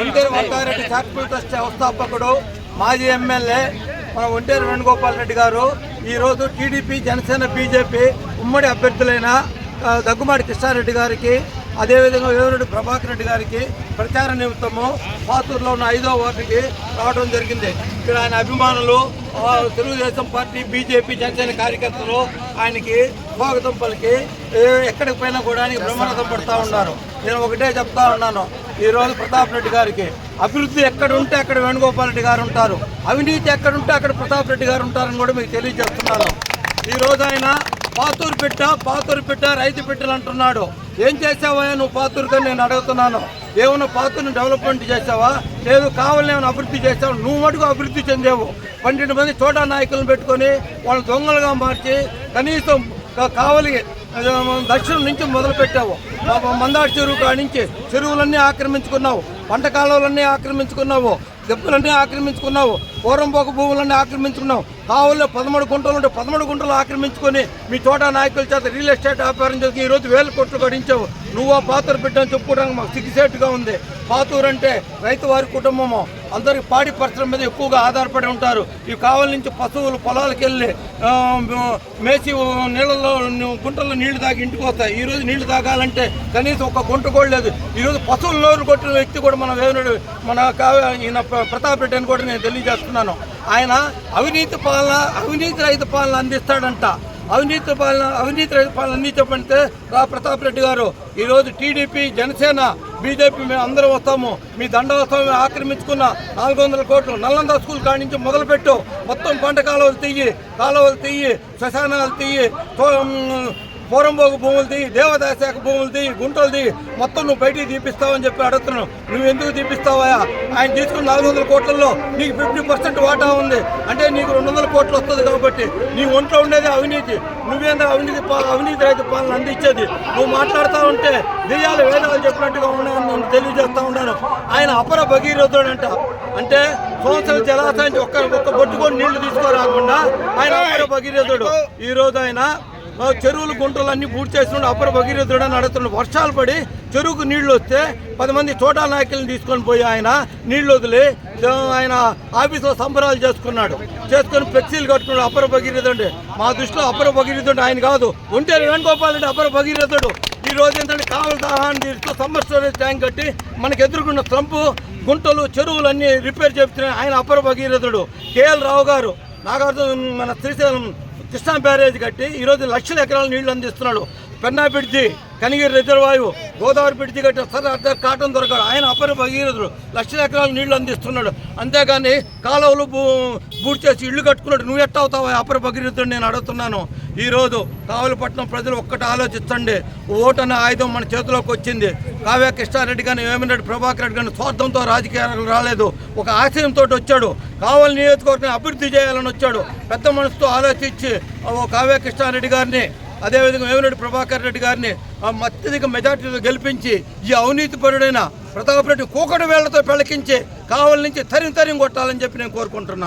Onteru వంకారెడ్డి charitable trust వ్యవస్థాపకుడు మాజీ MLA మన ఒంటేరు వేణుగోపాల్ రెడ్డి గారు ఈరోజు టీడీపీ జనసేన బీజేపీ ఉమ్మడి అభ్యర్థులైన దగ్గుమాటి కృష్ణారెడ్డి గారికి అదేవిధంగా వేమిరెడ్డి ప్రభాకర్ రెడ్డి గారికి ప్రచార నిమిత్తము పాతూరులో ఉన్న 5వ వార్డుకి రావడం జరిగింది. ఇక్కడ ఆయన అభిమానులు, తెలుగుదేశం పార్టీ, బీజేపీ, జనసేన కార్యకర్తలు ఆయనకి స్వాగతం పలికి ఎక్కడికి పోయినా కూడా ఆయనకి బ్రహ్మరథం పడుతూ ఉన్నారు. నేను ఒకటే చెప్తా ఉన్నాను, ఈరోజు ప్రతాప్ రెడ్డి గారికి అభివృద్ధి ఎక్కడ ఉంటే అక్కడ వేణుగోపాల్ రెడ్డి గారు ఉంటారు, అవినీతి ఎక్కడుంటే అక్కడ ప్రతాప్ రెడ్డి గారు ఉంటారని కూడా మీకు తెలియజేస్తున్నాను. ఈరోజు ఆయన పాతూరు బిడ్డ రైతు బిడ్డలు అంటున్నాడు. ఏం చేసావా నువ్వు పాతూరుగా నేను అడుగుతున్నాను. ఏమన్నా పాతూరుని డెవలప్మెంట్ చేసావా? లేదు, కావాలని ఏమైనా అభివృద్ధి చేసావు? నువ్వు మటుకు అభివృద్ధి చెందావు. 12 మంది చోటా నాయకులను పెట్టుకొని వాళ్ళని దొంగలుగా మార్చి కనీసం కావలి దక్షిణం నుంచి మొదలు పెట్టావు. మందాడి చెరువు కాడి నుంచి చెరువులన్నీ ఆక్రమించుకున్నావు, పంట కాలువలన్నీ ఆక్రమించుకున్నావు, దెబ్బలన్నీ ఆక్రమించుకున్నావు, పూరంపోక భూములన్నీ ఆక్రమించుకున్నావు. కావుల్లో 13 గుంటలు ఉంటే 13 గుంటలు ఆక్రమించుకొని మీ తోట నాయకుల చేత రియల్ ఎస్టేట్ వ్యాపారం చేసి ఈరోజు 1000 కోట్లు గడించావు. నువ్వు ఆ పాతూరు బిడ్డని చెప్పుకోవడానికి మాకు సిగ్గుసేటుగా ఉంది. పాతూరు అంటే రైతు వారి కుటుంబము, అందరికి పాడి పరిశ్రమ మీద ఎక్కువగా ఆధారపడి ఉంటారు. ఇవి కావాలి నుంచి పశువులు పొలాలకు వెళ్ళి మేసి నీళ్ళలో గుంటల్లో నీళ్లు తాగి ఇంటికి వస్తాయి. ఈరోజు నీళ్లు తాగాలంటే కనీసం ఒక గుంట కూడా లేదు. ఈరోజు పశువుల నోరు కొట్టిన వ్యక్తి కూడా మన వేమిరెడ్డి ఈయన ప్రతాప్ రెడ్డి అని కూడా నేను తెలియజేస్తున్నాను. ఆయన అవినీతి రహిత పాలన అందిస్తాడంట. అవినీతి రహిత పాలన అందించబడితే ప్రతాప్ రెడ్డి గారు ఈరోజు టీడీపీ, జనసేన, బీజేపీ మేము అందరం వస్తాము. మీ దండోత్సవం ఆక్రమించుకున్న 400 కోట్లు నల్లంద స్కూల్ కాడి నుంచి మొదలుపెట్టు, మొత్తం పంట కాలువలు తీయి, శ్మశానాలు తీయి, పూరంబోగు భూములు తీయి, దేవాదాయ శాఖ భూములు తీయి, గుంటలు తీయి, మొత్తం నువ్వు బయటికి తీపిస్తావని చెప్పి అడుగుతున్నావు. నువ్వు ఎందుకు తీపిస్తావా? ఆయన తీసుకున్న 400 కోట్లలో నీకు 50% వాటా ఉంది అంటే నీకు 200 కోట్లు వస్తుంది. కాబట్టి నీ ఒంట్లో ఉండేది అవినీతి. నువ్వేందా అవినీతి రైతు పాలన అందించేది? నువ్వు మాట్లాడుతూ ఉంటే దెయ్యాలు వేదాలు చెప్పినట్టుగా ఉన్నాయని తెలియజేస్తూ ఉన్నాను. ఆయన అపర భగీరథుడంట. అంటే సంవత్సరం జలాశయానికి ఒక్క బొట్టుకొని నీళ్లు తీసుకోరాకుండా ఆయన అపర భగీరథుడు. ఈరోజు ఆయన చెరువులు గుంటలు అన్ని పూర్తి చేస్తున్నాడు. అపర భగీరథుడు అని అడుగుతున్నాడు. వర్షాలు పడి చెరువుకు నీళ్లు వస్తే 10 మంది చోటా నాయకులను తీసుకొని పోయి ఆయన నీళ్లు వదిలి ఆయన ఆఫీసులో సంబరాలు చేసుకొని ఫ్లెక్సీలు కట్టుకున్నాడు. అపర భగీరథుడు. మా దృష్టిలో అపర భగీరథుడు ఆయన కాదు, ఒంటేరు వేణుగోపాల్ రెడ్డి అపర భగీరథుడు. ఈ రోజు ఏంటంటే కావల దాహాన్ని తీరుస్తూ సమ్మర్ స్టోరేజ్ ట్యాంక్ కట్టి మనకు ఎదుర్కొన్న స్లంపు గుంటలు చెరువులన్నీ రిపేర్ చేస్తున్నాయి. ఆయన అపర భగీరథుడు. కేఎల్ రావు గారు నాగార్జున మన శ్రీశైలం కృష్ణా బ్యారేజ్ కట్టి ఈరోజు లక్షల ఎకరాల నీళ్లు అందిస్తున్నాడు. పెన్నా బ్రిడ్జి, కనిగిరి రిజర్వాయు, గోదావరి బ్రిడ్జి కట్టి అర్ధ కాటన్ దొరకడు. ఆయన అపర భగీరథుడు. లక్షల ఎకరాల నీళ్లు అందిస్తున్నాడు. అంతేగాని కాలువలు బూడి చేసి ఇళ్లు కట్టుకున్నాడు. నువ్వు ఎట్ట అవుతావు అపర భగీరథుడు నేను అడుగుతున్నాను. ఈరోజు కావలిపట్నం ప్రజలు ఒక్కటి ఆలోచించండి. ఓటు అనే ఆయుధం మన చేతిలోకి వచ్చింది. కావ్య కృష్ణారెడ్డి కానీ, వేమిరెడ్డి ప్రభాకర్ రెడ్డి కానీ స్వార్థంతో రాజకీయాలకు రాలేదు. ఒక ఆశయంతో వచ్చాడు. కావలి నియోజకవర్గాన్ని అభివృద్ధి చేయాలని వచ్చాడు. పెద్ద మనసుతో ఆలోచించి కావ్య కృష్ణారెడ్డి గారిని, అదేవిధంగా వేమిరెడ్డి ప్రభాకర్ రెడ్డి గారిని అత్యధిక మెజార్టీతో గెలిపించి ఈ అవినీతిపరుడైన ప్రతాప్ రెడ్డి కూకటి వేళ్లతో పెళ్లకించి కావలి నుంచి తరిం కొట్టాలని చెప్పి నేను కోరుకుంటున్నాను.